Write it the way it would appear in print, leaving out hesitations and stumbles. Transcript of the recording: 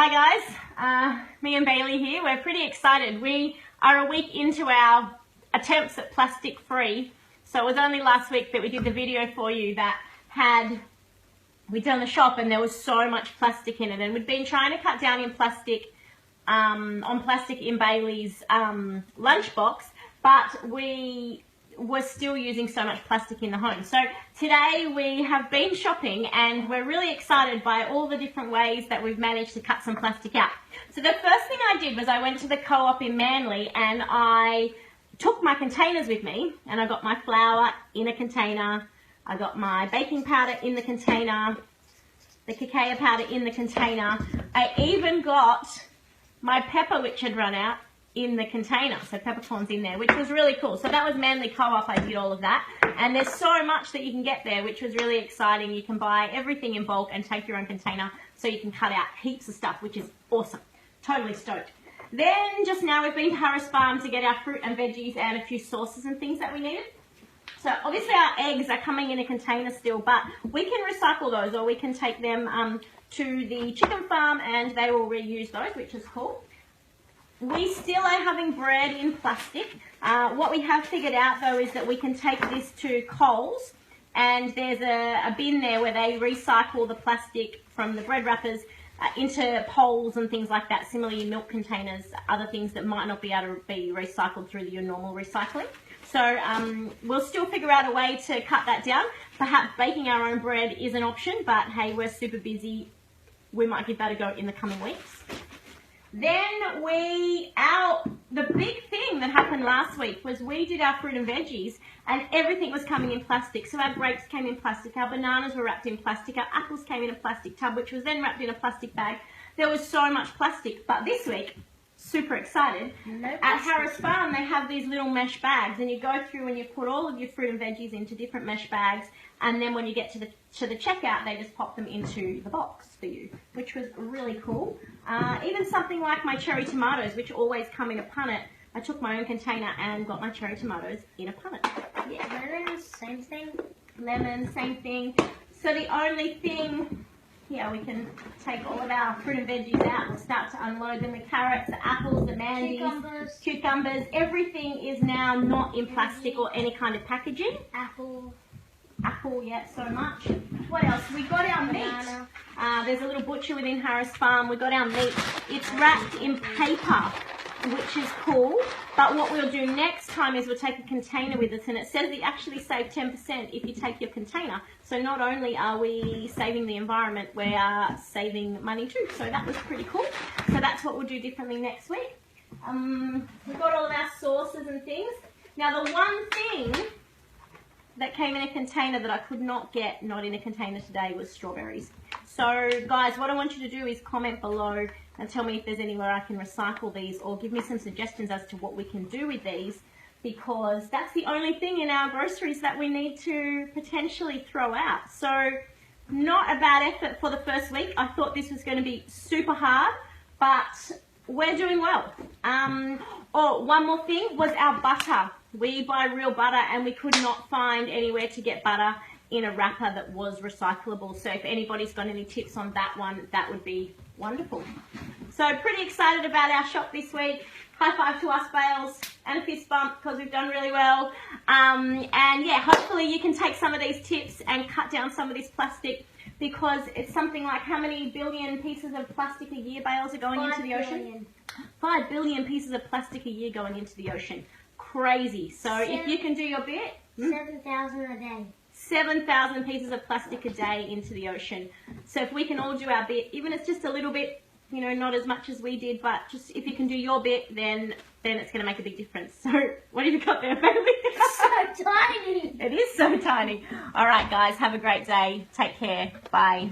Hi guys, me and Bailey here. We're pretty excited. We are a week into our attempts at plastic free. So it was only last week that we did the video for you that we'd done the shop and there was so much plastic in it, and we'd been trying to cut down in plastic, on plastic in Bailey's lunchbox, but we were still using so much plastic in the home. So today we have been shopping and we're really excited by all the different ways that we've managed to cut some plastic out. So the first thing I did was I went to the Co-op in Manly and I took my containers with me, and I got my flour in a container, I got my baking powder in the container, the cacao powder in the container, I even got my pepper which had run out in the container, so peppercorns in there, which was really cool. So that was Manly Co-op, I did all of that, and there's so much that you can get there, which was really exciting. You can buy everything in bulk and take your own container, so you can cut out heaps of stuff, which is awesome. Totally stoked. Then just now we've been to Harris Farm to get our fruit and veggies and a few sauces and things that we needed. So obviously our eggs are coming in a container still, but we can recycle those, or we can take them to the chicken farm and they will reuse those, which is cool. We still are having bread in plastic. What we have figured out though is that we can take this to Coles, and there's a bin there where they recycle the plastic from the bread wrappers into poles and things like that. Similarly, milk containers, other things that might not be able to be recycled through your normal recycling. So we'll still figure out a way to cut that down. Perhaps baking our own bread is an option, but hey, we're super busy. We might give that a go in the coming weeks. Then the big thing that happened last week was we did our fruit and veggies and everything was coming in plastic. So our grapes came in plastic, our bananas were wrapped in plastic, our apples came in a plastic tub, which was then wrapped in a plastic bag. There was so much plastic, but this week, super excited, at Harris Farm they have these little mesh bags, and you go through and you put all of your fruit and veggies into different mesh bags, and then when you get to the checkout they just pop them into the box for you, which was really cool. Even something like my cherry tomatoes, which always come in a punnet, I took my own container and got my cherry tomatoes in a punnet. Yeah, lemons, same thing. Lemons, same thing. So the only thing, here we can take all of our fruit and veggies out and start to unload them. The carrots, the apples, the mandies, cucumbers, everything is now not in plastic or any kind of packaging. Apple, yeah, so much. What else? We got our meat. There's a little butcher within Harris Farm. We got our meat. It's wrapped in paper, which is cool. But what we'll do next time is we'll take a container with us, and it says we actually save 10% if you take your container. So not only are we saving the environment, we are saving money too. So that was pretty cool. So that's what we'll do differently next week. We've got all of our sauces and things. Now the one thing that came in a container that I could not get not in a container today was strawberries. So guys, what I want you to do is comment below and tell me if there's anywhere I can recycle these, or give me some suggestions as to what we can do with these, because that's the only thing in our groceries that we need to potentially throw out. So not a bad effort for the first week. I thought this was going to be super hard, but we're doing well. Oh, one more thing was our butter. We buy real butter and we could not find anywhere to get butter in a wrapper that was recyclable. So if anybody's got any tips on that one, that would be wonderful. So pretty excited about our shop this week. High five to us, Bales, and a fist bump because we've done really well. And yeah, hopefully you can take some of these tips and cut down some of this plastic, because it's something like, how many billion pieces of plastic a year, Bales, are going into the ocean? 5 billion pieces of plastic a year going into the ocean. Crazy. So if you can do your bit, 7,000 a day. 7,000 pieces of plastic a day into the ocean. So if we can all do our bit, even if it's just a little bit, you know, not as much as we did, but just if you can do your bit, then it's going to make a big difference. So what have you got there, Bailey? It's so tiny. It is so tiny. All right, guys, have a great day. Take care. Bye.